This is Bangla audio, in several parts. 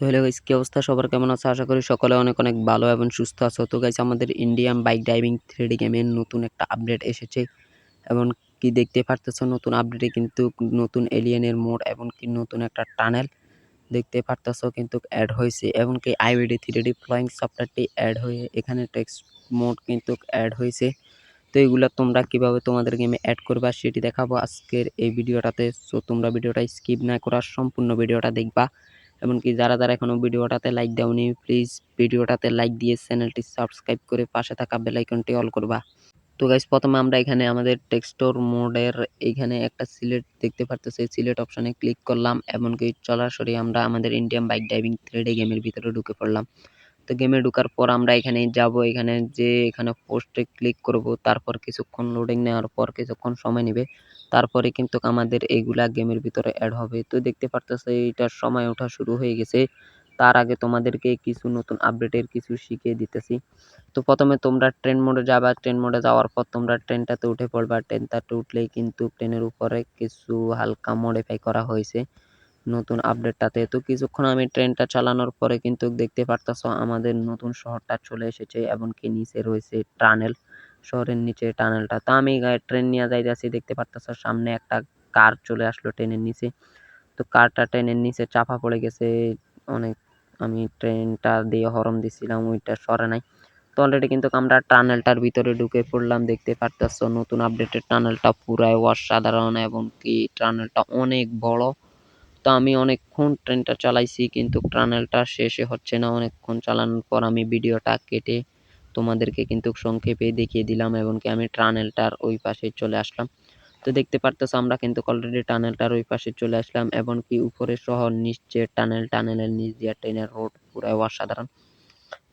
তো হ্যালো গাইস, কি অবস্থা সবার? কেমন আছো? আশা করি সকলে অনেক অনেক ভালো এবং সুস্থ আছো। তো গাইস, আমাদের ইন্ডিয়ান বাইক ড্রাইভিং 3D গেমের নতুন একটা আপডেট এসেছে এবং কি দেখতে পারতেছো, নতুন আপডেটে কিন্তু নতুন এলিয়েনের মোড এবং কি নতুন একটা টানেল দেখতে পারতেছো কিন্তু অ্যাড হয়েছে এবং কি আইভিডি 3D ফ্লাইং সফটওয়্যারটি অ্যাড হয়ে এখানে টেক্সট মোড কিন্তু অ্যাড হয়েছে। তো এগুলা তোমরা কিভাবে তোমাদের গেমে অ্যাড করবা সেটি দেখাবো আজকের এই ভিডিওটাতে। সো তোমরা ভিডিওটা স্কিপ না করা সম্পূর্ণ ভিডিওটা দেখবা। এমনকি যারা এখনো ভিডিওটাতে লাইক দাওনি, প্লিজ ভিডিওটাতে লাইক দিয়ে চ্যানেলটি সাবস্ক্রাইব করে পাশে থাকা বেল আইকনটি অল করবা। তো গাইস, প্রথমে আমরা এখানে আমাদের টেক্সচার মোডের এইখানে একটা সিলেক্ট দেখতে পারতেছি, সিলেক্ট অপশনে ক্লিক করলাম এমনকি সরাসরি আমরা আমাদের ইন্ডিয়ান বাইক ড্রাইভিং 3D গেমের ভিতরে ঢুকে পড়লাম। তো গেমে ঢোকার পর আমরা এখানে যাব, এখানে যে এখানে পোস্টে ক্লিক করব, তারপর কিছুক্ষণ লোডিং নেওয়ার পর কিছুক্ষণ সময় নেবে, তারপরে কিন্তু আমাদের এইগুলা গেমের ভিতরে অ্যাড হবে। তো দেখতে পারতেছে এইটার সময় ওঠা শুরু হয়ে গেছে। তার আগে তোমাদেরকে কিছু নতুন আপডেটের কিছু শিখিয়ে দিতেছি। তো প্রথমে তোমরা ট্রেন মোডে যাবা, ট্রেন মোডে যাওয়ার পর তোমরা ট্রেনটাতে উঠে পড়বা। ট্রেনটাতে উঠলেই কিন্তু ট্রেনের উপরে কিছু হালকা মডিফাই করা হয়েছে নতুন আপডেটটাতে। তো কিছুক্ষণ আমি ট্রেনটা চালানোর পরে কিন্তু দেখতে পারতেছো আমাদের নতুন শহরটা চলে এসেছে এবং কি নিচে রয়েছে টানেল, শহরের নিচে টানেলটা। তো আমি ট্রেন নিয়ে যাইতেছি, দেখতে পারতেছো সামনে একটা কার চলে আসলো ট্রেনের নিচে। তো কারটা ট্রেনের নিচে চাপা পড়ে গেছে অনেক। আমি ট্রেনটা দিয়ে হরন দিছিলাম, ওইটা সরে নাই। তো অলরেডি কিন্তু আমরা টানেলটার ভিতরে ঢুকে পড়লাম, দেখতে পারতেছো নতুন আপডেটের টানেলটা পুরাই অসাধারণ এবং কি টানেলটা অনেক বড়। তো আমি অনেকক্ষণ ট্রেনটা চালাইছি কিন্তু টানেলটা শেষে হচ্ছে না। অনেকক্ষণ চালানোর পর আমি ভিডিওটা কেটে তোমাদেরকে কিন্তু সংক্ষেপে দেখিয়ে দিলাম এবং কি আমি টানেলটার ওই পাশে চলে আসলাম। তো দেখতে পারতেছো আমরা কিন্তু অলরেডি টানেলটার ওই পাশে চলে আসলাম এবং কি উপরে শহর, নিচে টানেল, টানেলের নিচ দিয়ে ট্রেনের রোড পুরাই অসাধারণ।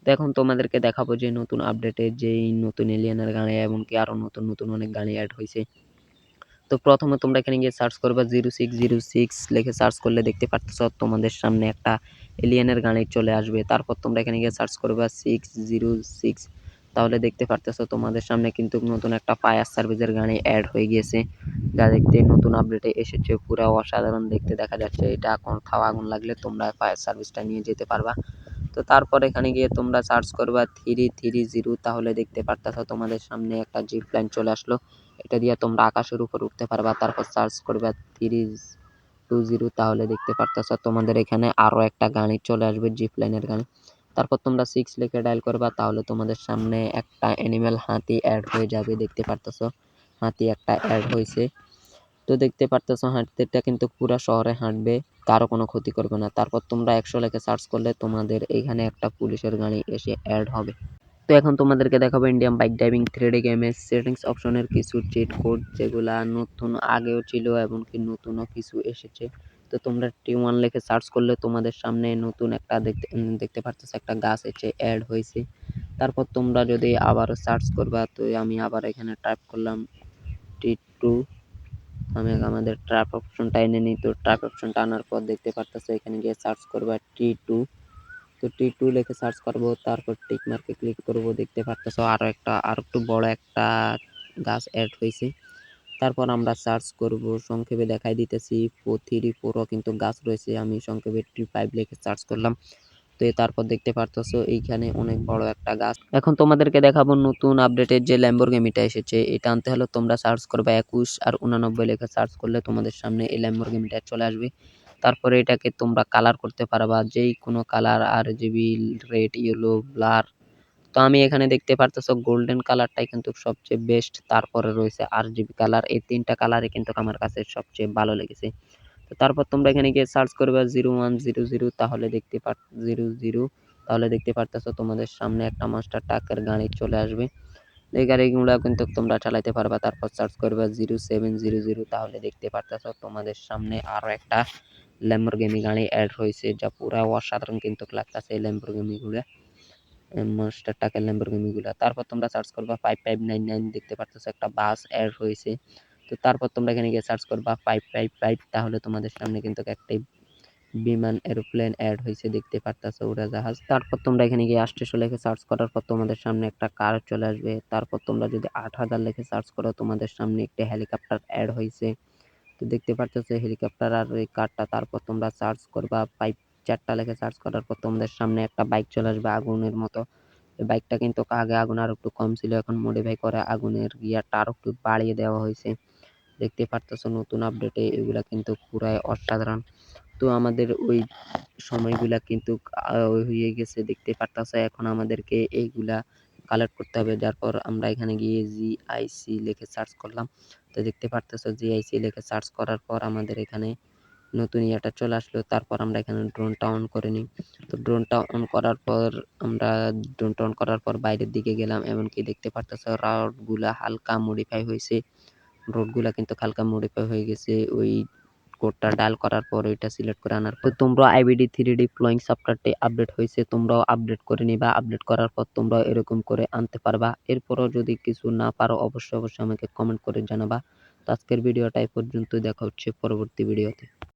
তো এখন তোমাদেরকে দেখাবো যে নতুন আপডেটে যেই নতুন এলিয়েনের গাড়ি এবং কি আরো নতুন নতুন অনেক গাড়ি অ্যাড হয়েছে। তো প্রথমে তোমরা এখানে গিয়ে সার্চ করবা 0606 লিখে সার্চ করলে দেখতে পারতেছো তোমাদের সামনে একটা এলিয়েনের গাড়ি চলে আসবে। তারপর তোমরা এখানে গিয়ে সার্চ করবা 606, তাহলে দেখতে পারতেছো তোমাদের সামনে কিন্তু নতুন একটা ফায়ার সার্ভিসের গাড়ি অ্যাড হয়ে গিয়েছে, যা দেখতে নতুন আপডেটে এসেছে। পুরো অসাধারণ দেখতে দেখা যাচ্ছে। এটা কোথাও আগুন লাগলে তোমরা ফায়ার সার্ভিসটা নিয়ে যেতে পারবা। তো তারপর এখানে গিয়ে তোমরা সার্চ করবা 330, তাহলে দেখতে পারতেছো তোমাদের সামনে একটা জিপ লাইন চলে আসলো। এটা দিয়ে তোমরা আকাশের উপর উঠতে পারবা। তারপর সার্চ করবা 320, তাহলে দেখতে পারতেছো তোমাদের এখানে আরো একটা গাড়ি চলে আসবে, জিপ লাইনের গাড়ি। তারপর তোমরা 6 লিখে ডায়াল করবা, তাহলে তোমাদের সামনে একটা অ্যানিমেল হাতি অ্যাড হয়ে যাবে। দেখতে পারতেছো হাতি একটা অ্যাড হয়েছে। তো দেখতে পারতেছো হাঁটতেটা কিন্তু পুরো শহরে হাঁটবে, কারো কোনো ক্ষতি করবে না। তারপর তোমরা 100 লিখে সার্চ করলে তোমাদের এখানে একটা পুলিশের গাড়ি এসে অ্যাড হবে। তো এখন তোমাদেরকে দেখাবো ইন্ডিয়ান বাইক ড্রাইভিং 3D গেমের সেটিংস অপশনের কিছু চিট কোড, যেগুলা নতুন আগেও ছিল এবং কি নতুনও কিছু এসেছে। তো তোমরা T1 লিখে সার্চ করলে তোমাদের সামনে নতুন একটা দেখতে পারতেছো একটা গাছ এসে অ্যাড হয়েছে। তারপর তোমরা যদি আবার সার্চ করবা, তো আমি আবার এখানে টাইপ করলাম T2। আমি আমাদের ট্র্যাপ অপশনটা এনে নিই। তো ট্র্যাপ অপশনটা আনার পর দেখতে পারতেছো এখানে গিয়ে সার্চ করবা T2। তো T2 লিখে সার্চ করবো, তারপর টিক মার্কে ক্লিক করবো। দেখতে পারতেছো আরো একটু বড় একটা গাছ অ্যাড হয়েছে। তারপর আমরা সার্চ করব, সংক্ষেপে দেখাই দিতেছি, 434ও কিন্তু গাছ রয়েছে। আমি সংক্ষেপে T5 লিখে সার্চ করলাম। তো তারপর দেখতে পারতেছো এইখানে অনেক বড় একটা গাছ। এখন তোমাদেরকে দেখাবো নতুন আপডেটের যে ল্যাম্বরগিনিটা এসেছে। এটা আনতে হলে তোমরা সার্চ করবে 21 আর 89 লিখে সার্চ করলে তোমাদের সামনে এই ল্যাম্বরগিনিটা চলে আসবে। তারপরে এটাকে তোমরা কালার করতে পারবা, যেই কোনো colour, RGB, red, yellow, blur. তো আমি এখানে দেখতে পারতেছো গোল্ডেন কালারটাই কিন্তু সবচেয়ে বেস্ট। তারপরে রয়েছে RGB কালার। এই তিনটা কালারই কিন্তু আমার কাছে সবচেয়ে ভালো লেগেছে। তো তারপর তোমরা এখানে গিয়ে সার্চ করবে 0100, তাহলে দেখতে পারতেছো তোমাদের সামনে একটা মাস্টার ট্রাকের গাড়ি চলে আসবে। এই গাড়িগুলো কিন্তু তোমরা চালাতে পারবা। তারপর সার্চ করবে 0700, তাহলে দেখতে পারতেছো তোমাদের সামনে আরো একটা ল্যাম্বরগিনি গাড়ি অ্যাড হয়েছে, যা পুরা অসাধারণ কিন্তু লাগতেছে এই ল্যাম্বরগিনি গুলা, মাস্টার ট্রাকের ল্যাম্বরগিনি গুলা। তারপর তোমরা সার্চ করবা 5599, দেখতে পারতেছো একটা বাস অ্যাড হয়েছে। তো তারপর তোমরা এখানে গিয়ে সার্চ করবা 555, তাহলে তোমাদের সামনে কিন্তু একটা বিমান, এরোপ্লেন অ্যাড হয়েছে, দেখতে পারতেছো উড়াজাহাজ। তারপর তোমরা এখানে গিয়ে 800 লিখে সার্চ করার পর তোমাদের সামনে একটা কার চলে আসবে। তারপর তোমরা যদি 8000 লিখে সার্চ করো, তোমাদের সামনে একটা হেলিকপ্টার অ্যাড হয়েছে। তো দেখতে পারতেছো হেলিকপ্টার আর এই কারটা। তারপর তোমরা সার্চ করবা চ্যাটটা লিখে সার্চ করার পর তোমাদের সামনে একটা বাইক চলে আসবে আগুনের মতো। এই বাইকটা কিন্তু আগে আগুন আরো একটু কম ছিল, এখন মডিফাই করে আগুনের গিয়ারটা আরো একটু বাড়িয়ে দেওয়া হয়েছে। দেখতে পারতেছো নতুন আপডেটে এগুলা কিন্তু পুরাই অসাধারণ। তো আমাদের ওই সময়গুলা কিন্তু হয়ে গেছে দেখতে পারতেছো। এখন আমাদেরকে এইগুলা কালেক্ট করতে হবে। তারপর আমরা এখানে গিয়ে জিআইসি লিখে সার্চ করলাম। তো দেখতে পারতেছো জিআইসি লিখে সার্চ করার পর আমাদের এখানে নতুন ইয়েটা চলে আসলো। তারপর আমরা এখানে ড্রোনটা অন করে নিই। তো ড্রোনটা অন করার পর আমরা ড্রোনটা অন করার পর বাইরের দিকে গেলাম। এমনকি দেখতে পারতেছো রডগুলা হালকা মডিফাই হয়েছে। রোডগুলা কিন্তু হালকা মডিফাই হয়ে গেছে। ওই কোডটা ডায়াল করার পর ওইটা সিলেক্ট করে আনার পর তোমরা আইবিডি 3D ফ্লোয়িং সফটওয়্যারটি আপডেট হয়েছে, তোমরাও আপডেট করে নিবা। আপডেট করার পর তোমরাও এরকম করে আনতে পারবা। এরপরও যদি কিছু না পারো অবশ্যই আমাকে কমেন্ট করে জানাবা। তো আজকের ভিডিওটা এই পর্যন্তই, দেখা হচ্ছে পরবর্তী ভিডিওতে।